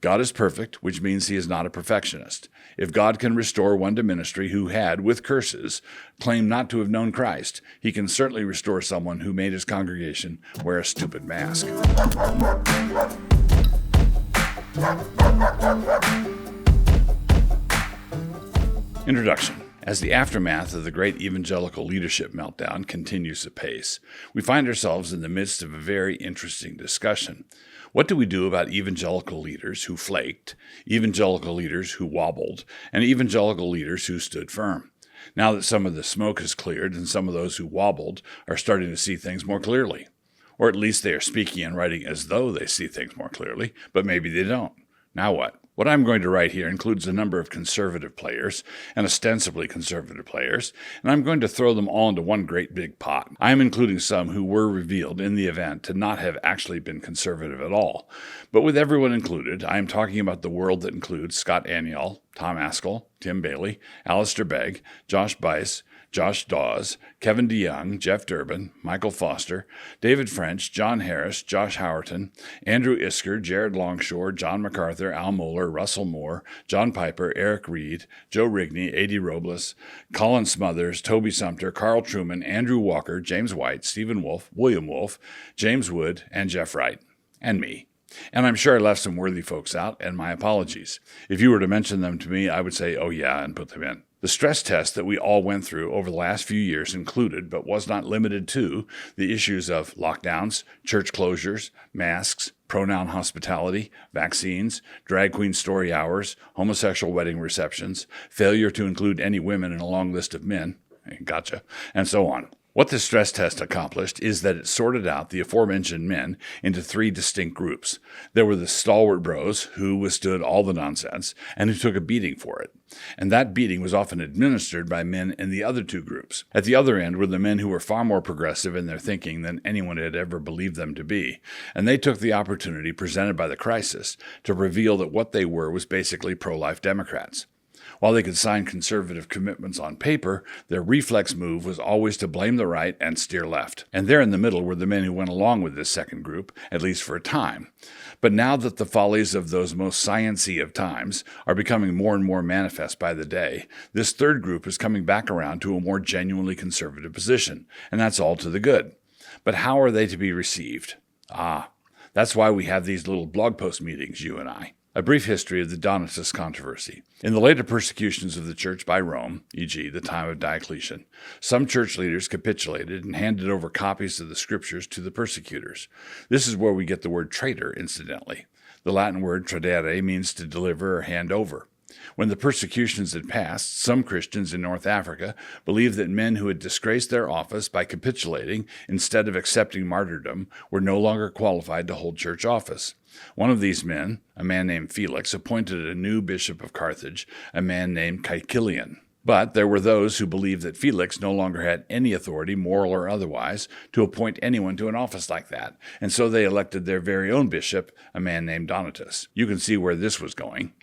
God is perfect, which means he is not a perfectionist. If God can restore one to ministry who had, with curses, claimed not to have known Christ, he can certainly restore someone who made his congregation wear a stupid mask. Introduction. As the aftermath of the great evangelical leadership meltdown continues apace, we find ourselves in the midst of a very interesting discussion. What do we do about evangelical leaders who flaked, evangelical leaders who wobbled, and evangelical leaders who stood firm? Now that some of the smoke has cleared and some of those who wobbled are starting to see things more clearly. Or at least they are speaking and writing as though they see things more clearly, but maybe they don't. Now what? What I'm going to write here includes a number of conservative players and ostensibly conservative players, and I'm going to throw them all into one great big pot. I am including some who were revealed in the event to not have actually been conservative at all. But with everyone included, I am talking about the world that includes Scott Aniol, Tom Askell, Tim Bailey, Alistair Begg, Josh Bice, Josh Dawes, Kevin DeYoung, Jeff Durbin, Michael Foster, David French, John Harris, Josh Howerton, Andrew Isker, Jared Longshore, John MacArthur, Al Mohler, Russell Moore, John Piper, Eric Reed, Joe Rigney, A.D. Robles, Colin Smothers, Toby Sumter, Carl Truman, Andrew Walker, James White, Stephen Wolfe, William Wolfe, James Wood, and Jeff Wright, and me. And I'm sure I left some worthy folks out, and my apologies. If you were to mention them to me, I would say, oh yeah, and put them in. The stress test that we all went through over the last few years included, but was not limited to, the issues of lockdowns, church closures, masks, pronoun hospitality, vaccines, drag queen story hours, homosexual wedding receptions, failure to include any women in a long list of men, gotcha, and so on. What the stress test accomplished is that it sorted out the aforementioned men into three distinct groups. There were the stalwart bros who withstood all the nonsense and who took a beating for it. And that beating was often administered by men in the other two groups. At the other end were the men who were far more progressive in their thinking than anyone had ever believed them to be. And they took the opportunity presented by the crisis to reveal that what they were was basically pro-life Democrats. While they could sign conservative commitments on paper, their reflex move was always to blame the right and steer left. And there in the middle were the men who went along with this second group, at least for a time. But now that the follies of those most science-y of times are becoming more and more manifest by the day, this third group is coming back around to a more genuinely conservative position, and that's all to the good. But how are they to be received? That's why we have these little blog post meetings, you and I. A brief history of the Donatist controversy. In the later persecutions of the church by Rome, e.g. the time of Diocletian, some church leaders capitulated and handed over copies of the scriptures to the persecutors. This is where we get the word traitor, incidentally. The Latin word tradere means to deliver or hand over. When the persecutions had passed, some Christians in North Africa believed that men who had disgraced their office by capitulating instead of accepting martyrdom were no longer qualified to hold church office. One of these men, a man named Felix, appointed a new bishop of Carthage, a man named Caecilian. But there were those who believed that Felix no longer had any authority, moral or otherwise, to appoint anyone to an office like that, and so they elected their very own bishop, a man named Donatus. You can see where this was going.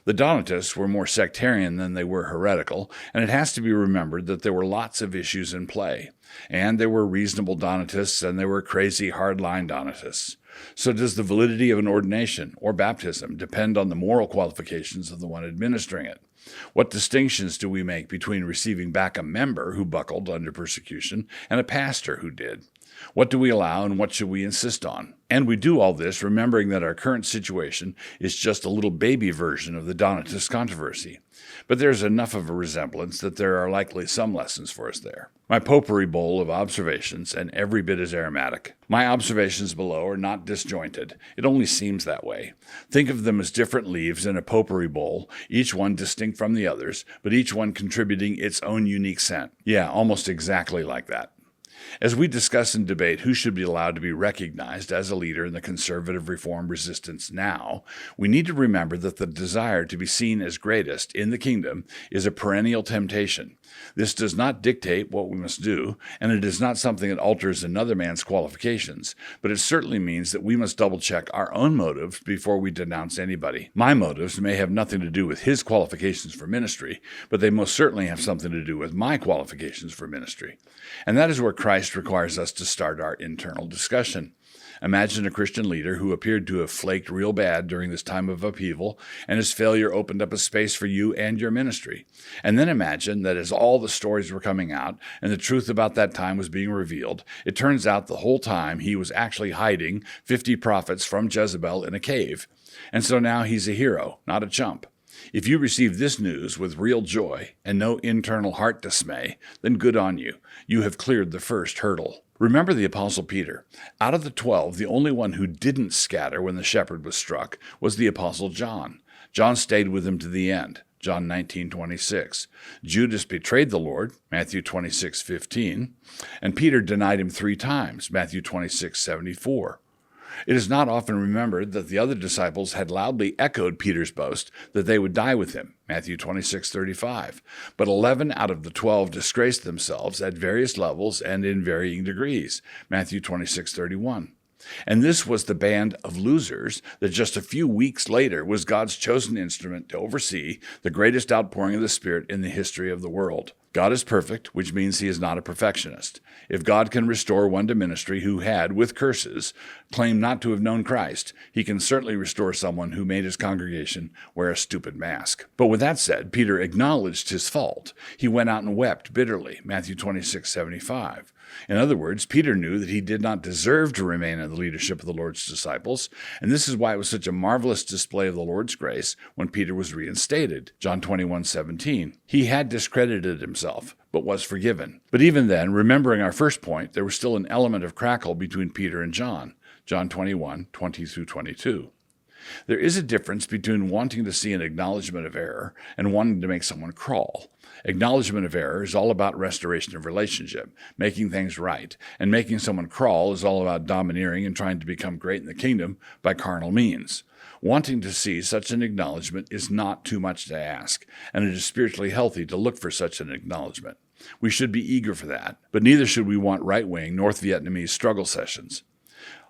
The Donatists were more sectarian than they were heretical, and it has to be remembered that there were lots of issues in play. And there were reasonable Donatists and there were crazy hardline Donatists. So does the validity of an ordination or baptism depend on the moral qualifications of the one administering it? What distinctions do we make between receiving back a member who buckled under persecution and a pastor who did? What do we allow and what should we insist on? And we do all this remembering that our current situation is just a little baby version of the Donatist controversy. But there's enough of a resemblance that there are likely some lessons for us there. My potpourri bowl of observations, and every bit as aromatic. My observations below are not disjointed. It only seems that way. Think of them as different leaves in a potpourri bowl, each one distinct from the others, but each one contributing its own unique scent. Yeah, almost exactly like that. As we discuss and debate who should be allowed to be recognized as a leader in the conservative reform resistance now, we need to remember that the desire to be seen as greatest in the kingdom is a perennial temptation. This does not dictate what we must do, and it is not something that alters another man's qualifications, but it certainly means that we must double-check our own motives before we denounce anybody. My motives may have nothing to do with his qualifications for ministry, but they most certainly have something to do with my qualifications for ministry. And that is where Christ requires us to start our internal discussion. Imagine a Christian leader who appeared to have flaked real bad during this time of upheaval, and his failure opened up a space for you and your ministry. And then imagine that as all the stories were coming out and the truth about that time was being revealed, it turns out the whole time he was actually hiding 50 prophets from Jezebel in a cave. And so now he's a hero, not a chump. If you receive this news with real joy and no internal heart dismay, then good on you. You have cleared the first hurdle. Remember the Apostle Peter. Out of the 12, the only one who didn't scatter when the shepherd was struck was the Apostle John. John stayed with him to the end. John 19:26. Judas betrayed the Lord, Matthew 26:15, and Peter denied him 3 times, Matthew 26:74. It is not often remembered that the other disciples had loudly echoed Peter's boast that they would die with him, Matthew 26:35. But 11 out of the 12 disgraced themselves at various levels and in varying degrees, Matthew 26:31. And this was the band of losers that just a few weeks later was God's chosen instrument to oversee the greatest outpouring of the Spirit in the history of the world. God is perfect, which means he is not a perfectionist. If God can restore one to ministry who had, with curses, claimed not to have known Christ, he can certainly restore someone who made his congregation wear a stupid mask. But with that said, Peter acknowledged his fault. He went out and wept bitterly, Matthew 26:75. In other words, Peter knew that he did not deserve to remain in the leadership of the Lord's disciples, and this is why it was such a marvelous display of the Lord's grace when Peter was reinstated. John 21:17. He had discredited himself, but was forgiven. But even then, remembering our first point, there was still an element of crackle between Peter and John. John 21:20-22. There is a difference between wanting to see an acknowledgement of error and wanting to make someone crawl. Acknowledgement of error is all about restoration of relationship, making things right, and making someone crawl is all about domineering and trying to become great in the kingdom by carnal means. Wanting to see such an acknowledgement is not too much to ask, and it is spiritually healthy to look for such an acknowledgement. We should be eager for that, but neither should we want right-wing North Vietnamese struggle sessions.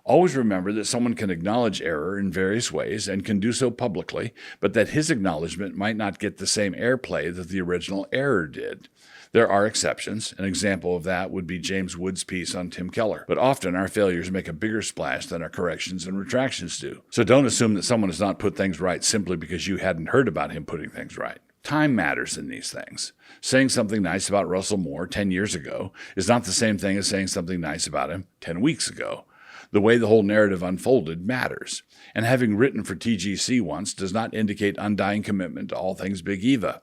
Always remember that someone can acknowledge error in various ways and can do so publicly, but that his acknowledgement might not get the same airplay that the original error did. There are exceptions. An example of that would be James Wood's piece on Tim Keller. But often our failures make a bigger splash than our corrections and retractions do. So don't assume that someone has not put things right simply because you hadn't heard about him putting things right. Time matters in these things. Saying something nice about Russell Moore 10 years ago is not the same thing as saying something nice about him 10 weeks ago. The way the whole narrative unfolded matters, and having written for TGC once does not indicate undying commitment to all things Big Eva.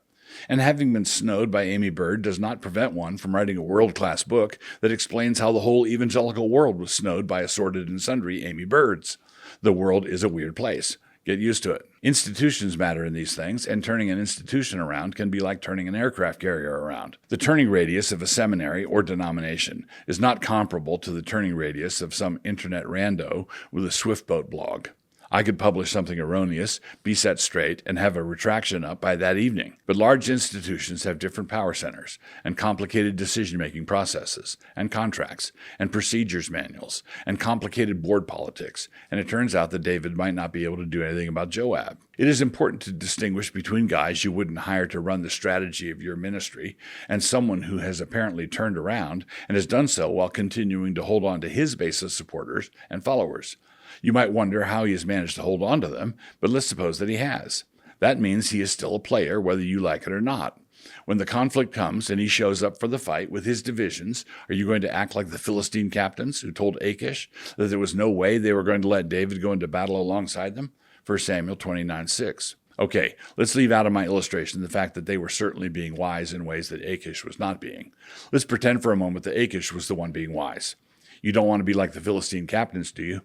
And having been snowed by Amy Bird does not prevent one from writing a world-class book that explains how the whole evangelical world was snowed by assorted and sundry Amy Birds. The world is a weird place. Get used to it. Institutions matter in these things, and turning an institution around can be like turning an aircraft carrier around. The turning radius of a seminary or denomination is not comparable to the turning radius of some internet rando with a Swiftboat blog. I could publish something erroneous, be set straight, and have a retraction up by that evening. But large institutions have different power centers, and complicated decision-making processes, and contracts, and procedures manuals, and complicated board politics, and it turns out that David might not be able to do anything about Joab. It is important to distinguish between guys you wouldn't hire to run the strategy of your ministry and someone who has apparently turned around and has done so while continuing to hold on to his base of supporters and followers. You might wonder how he has managed to hold on to them, but let's suppose that he has. That means he is still a player, whether you like it or not. When the conflict comes and he shows up for the fight with his divisions, are you going to act like the Philistine captains who told Achish that there was no way they were going to let David go into battle alongside them? 1 Samuel 29:6. Okay, let's leave out of my illustration the fact that they were certainly being wise in ways that Achish was not being. Let's pretend for a moment that Achish was the one being wise. You don't want to be like the Philistine captains, do you?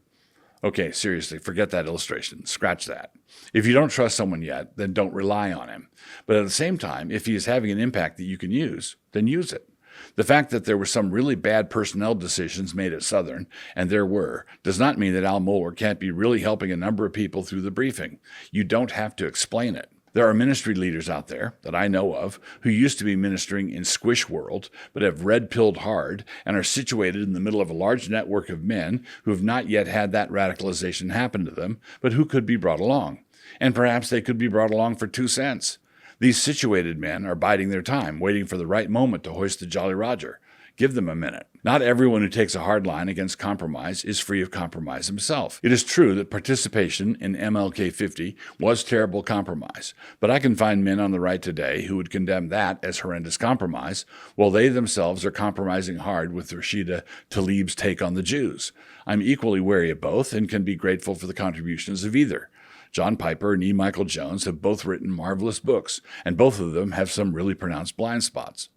Okay, seriously, forget that illustration. Scratch that. If you don't trust someone yet, then don't rely on him. But at the same time, if he is having an impact that you can use, then use it. The fact that there were some really bad personnel decisions made at Southern, and there were, does not mean that Al Mohler can't be really helping a number of people through the briefing. You don't have to explain it. There are ministry leaders out there that I know of who used to be ministering in Squish World, but have red-pilled hard and are situated in the middle of a large network of men who have not yet had that radicalization happen to them, but who could be brought along. And perhaps they could be brought along for 2 cents. These situated men are biding their time, waiting for the right moment to hoist the Jolly Roger. Give them a minute. Not everyone who takes a hard line against compromise is free of compromise himself. It is true that participation in MLK 50 was terrible compromise, but I can find men on the right today who would condemn that as horrendous compromise, while they themselves are compromising hard with Rashida Tlaib's take on the Jews. I'm equally wary of both and can be grateful for the contributions of either. John Piper and E. Michael Jones have both written marvelous books, and both of them have some really pronounced blind spots.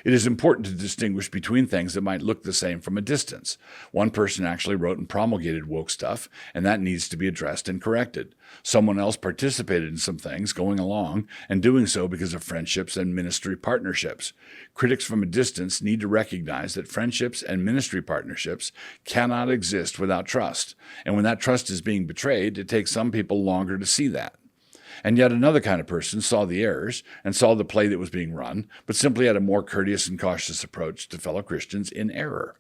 It is important to distinguish between things that might look the same from a distance. One person actually wrote and promulgated woke stuff, and that needs to be addressed and corrected. Someone else participated in some things going along, and doing so because of friendships and ministry partnerships. Critics from a distance need to recognize that friendships and ministry partnerships cannot exist without trust. And when that trust is being betrayed, it takes some people longer to see that. And yet another kind of person saw the errors and saw the play that was being run, but simply had a more courteous and cautious approach to fellow Christians in error.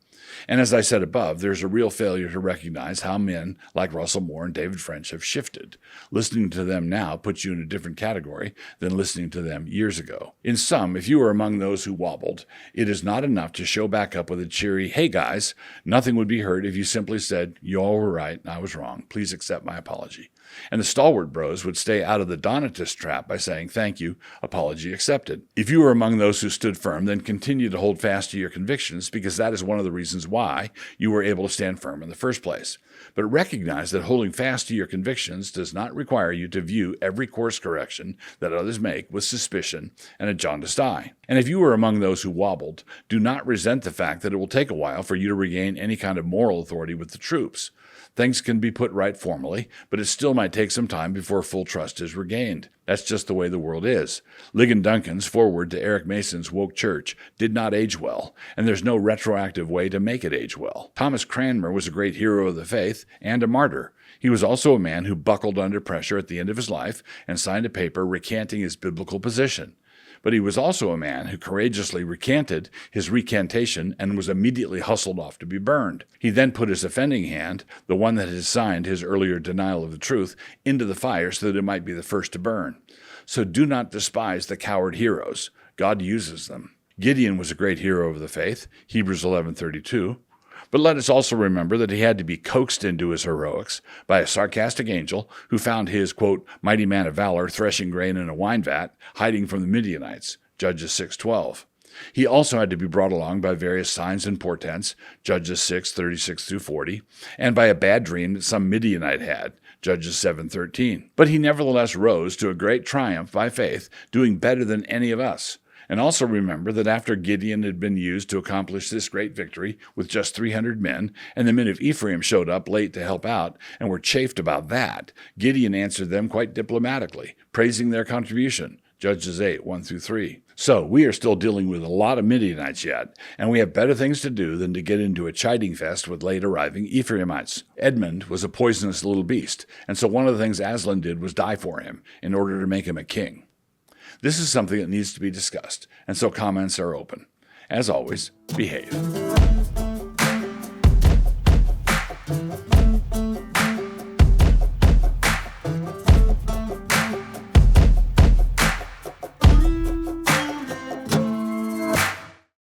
And as I said above, there's a real failure to recognize how men like Russell Moore and David French have shifted. Listening to them now puts you in a different category than listening to them years ago. In sum, if you are among those who wobbled, it is not enough to show back up with a cheery, "Hey guys," nothing would be heard if you simply said, "You all were right, and I was wrong. Please accept my apology." And the stalwart bros would stay out of the Donatist trap by saying, "Thank you, apology accepted." If you are among those who stood firm, then continue to hold fast to your convictions, because that is one of the reasons why you were able to stand firm in the first place. But recognize that holding fast to your convictions does not require you to view every course correction that others make with suspicion and a jaundiced eye. And if you are among those who wobbled, do not resent the fact that it will take a while for you to regain any kind of moral authority with the troops. Things can be put right formally, but it still might take some time before full trust is regained. That's just the way the world is. Ligon Duncan's foreword to Eric Mason's woke church did not age well, and there's no retroactive way to make it age well. Thomas Cranmer was a great hero of the faith and a martyr. He was also a man who buckled under pressure at the end of his life and signed a paper recanting his biblical position. But he was also a man who courageously recanted his recantation and was immediately hustled off to be burned. He then put his offending hand, the one that had signed his earlier denial of the truth, into the fire so that it might be the first to burn. So do not despise the coward heroes. God uses them. Gideon was a great hero of the faith, Hebrews 11:32. But let us also remember that he had to be coaxed into his heroics by a sarcastic angel who found his, quote, mighty man of valor threshing grain in a wine vat, hiding from the Midianites, Judges 6:12. He also had to be brought along by various signs and portents, Judges 6:36-40, and by a bad dream that some Midianite had, Judges 7:13. But he nevertheless rose to a great triumph by faith, doing better than any of us. And also remember that after Gideon had been used to accomplish this great victory with just 300 men, and the men of Ephraim showed up late to help out and were chafed about that, Gideon answered them quite diplomatically, praising their contribution, Judges 8:1-3. So we are still dealing with a lot of Midianites yet, and we have better things to do than to get into a chiding fest with late-arriving Ephraimites. Edmund was a poisonous little beast, and so one of the things Aslan did was die for him in order to make him a king. This is something that needs to be discussed, and so comments are open. As always, behave.